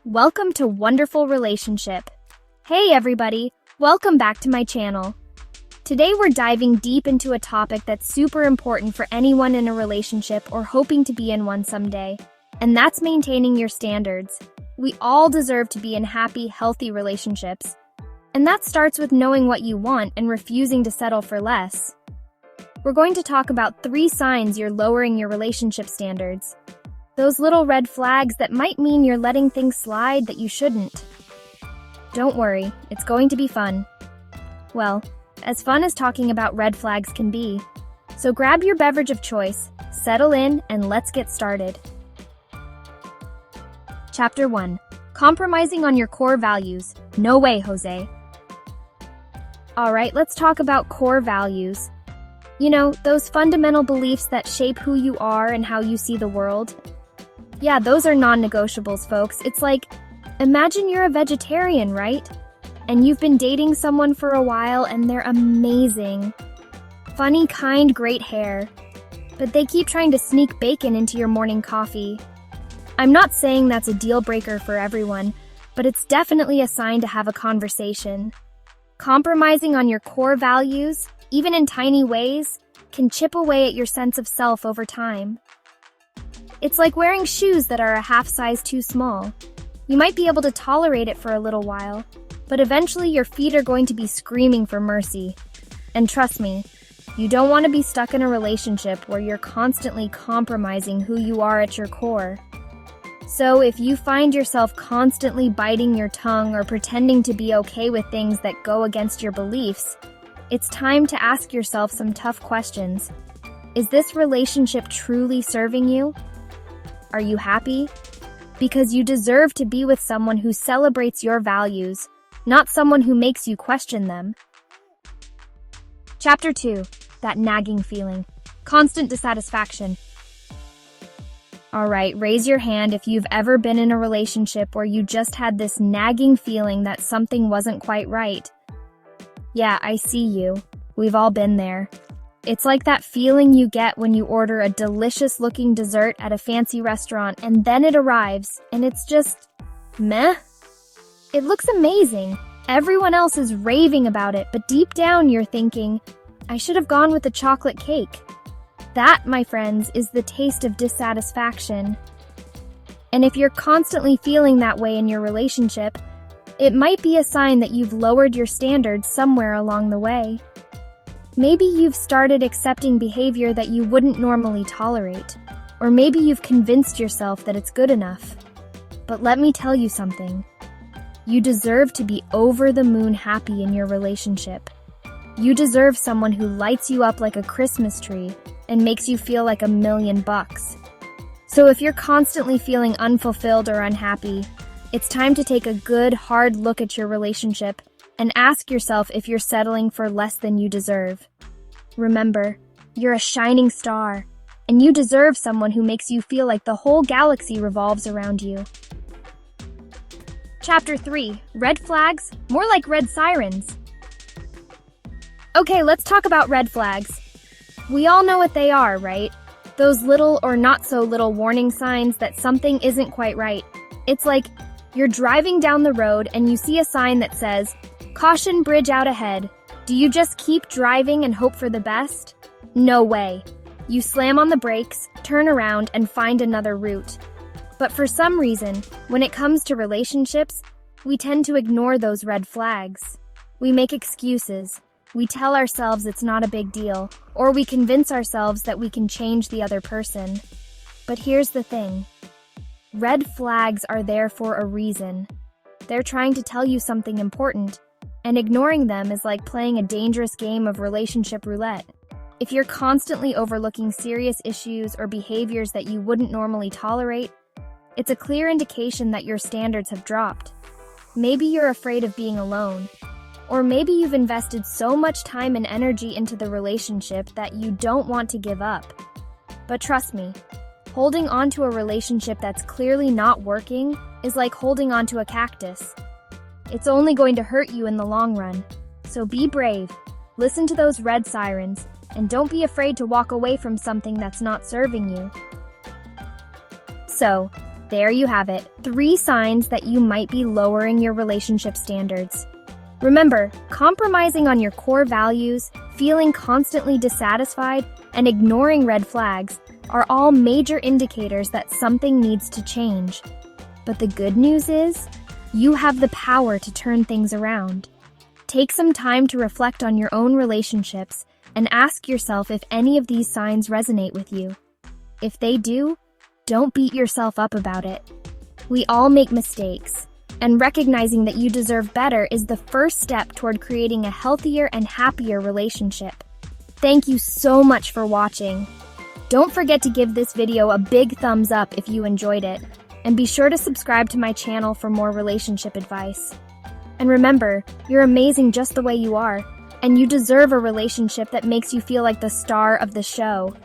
Welcome to Wonderful Relationship. Hey everybody, welcome back to my channel. Today we're diving deep into a topic that's super important for anyone in a relationship or hoping to be in one someday, and that's maintaining your standards. We all deserve to be in happy, healthy relationships, and that starts with knowing what you want and refusing to settle for less. We're going to talk about 3 signs you're lowering your relationship standards. Those little red flags that might mean you're letting things slide that you shouldn't. Don't worry, it's going to be fun. Well, as fun as talking about red flags can be. So grab your beverage of choice, settle in, and let's get started. Chapter 1. Compromising on your core values. No way, Jose. Alright, let's talk about core values. You know, those fundamental beliefs that shape who you are and how you see the world. Yeah, those are non-negotiables, folks. It's like, imagine you're a vegetarian, right? And you've been dating someone for a while and they're amazing. Funny, kind, great hair. But they keep trying to sneak bacon into your morning coffee. I'm not saying that's a deal breaker for everyone, but it's definitely a sign to have a conversation. Compromising on your core values, even in tiny ways, can chip away at your sense of self over time. It's like wearing shoes that are a half size too small. You might be able to tolerate it for a little while, but eventually your feet are going to be screaming for mercy. And trust me, you don't want to be stuck in a relationship where you're constantly compromising who you are at your core. So if you find yourself constantly biting your tongue or pretending to be okay with things that go against your beliefs, it's time to ask yourself some tough questions. Is this relationship truly serving you? Are you happy? Because you deserve to be with someone who celebrates your values, not someone who makes you question them. Chapter 2. That nagging feeling. Constant dissatisfaction. Alright, raise your hand if you've ever been in a relationship where you just had this nagging feeling that something wasn't quite right. Yeah, I see you. We've all been there. It's like that feeling you get when you order a delicious-looking dessert at a fancy restaurant and then it arrives, and it's just meh. It looks amazing. Everyone else is raving about it, but deep down you're thinking, I should have gone with the chocolate cake. That, my friends, is the taste of dissatisfaction. And if you're constantly feeling that way in your relationship, it might be a sign that you've lowered your standards somewhere along the way. Maybe you've started accepting behavior that you wouldn't normally tolerate, or maybe you've convinced yourself that it's good enough. But let me tell you something. You deserve to be over the moon happy in your relationship. You deserve someone who lights you up like a Christmas tree and makes you feel like $1,000,000. So if you're constantly feeling unfulfilled or unhappy, it's time to take a good, hard look at your relationship and ask yourself if you're settling for less than you deserve. Remember, you're a shining star, and you deserve someone who makes you feel like the whole galaxy revolves around you. Chapter 3. Red flags? More like red sirens. Okay, let's talk about red flags. We all know what they are, right? Those little or not so little warning signs that something isn't quite right. It's like you're driving down the road and you see a sign that says, "Caution, bridge out ahead." Do you just keep driving and hope for the best? No way. You slam on the brakes, turn around, and find another route. But for some reason, when it comes to relationships, we tend to ignore those red flags. We make excuses. We tell ourselves it's not a big deal, or we convince ourselves that we can change the other person. But here's the thing. Red flags are there for a reason. They're trying to tell you something important, and ignoring them is like playing a dangerous game of relationship roulette. If you're constantly overlooking serious issues or behaviors that you wouldn't normally tolerate, it's a clear indication that your standards have dropped. Maybe you're afraid of being alone, or maybe you've invested so much time and energy into the relationship that you don't want to give up. But trust me, holding on to a relationship that's clearly not working is like holding on to a cactus. It's only going to hurt you in the long run. So be brave, listen to those red sirens, and don't be afraid to walk away from something that's not serving you. So, There you have it, 3 signs that you might be lowering your relationship standards. Remember, compromising on your core values, feeling constantly dissatisfied, and ignoring red flags are all major indicators that something needs to change. But the good news is, you have the power to turn things around. Take some time to reflect on your own relationships and ask yourself if any of these signs resonate with you. If they do, don't beat yourself up about it. We all make mistakes, and recognizing that you deserve better is the first step toward creating a healthier and happier relationship. Thank you so much for watching. Don't forget to give this video a big thumbs up if you enjoyed it, and be sure to subscribe to my channel for more relationship advice. And remember, you're amazing just the way you are, and you deserve a relationship that makes you feel like the star of the show.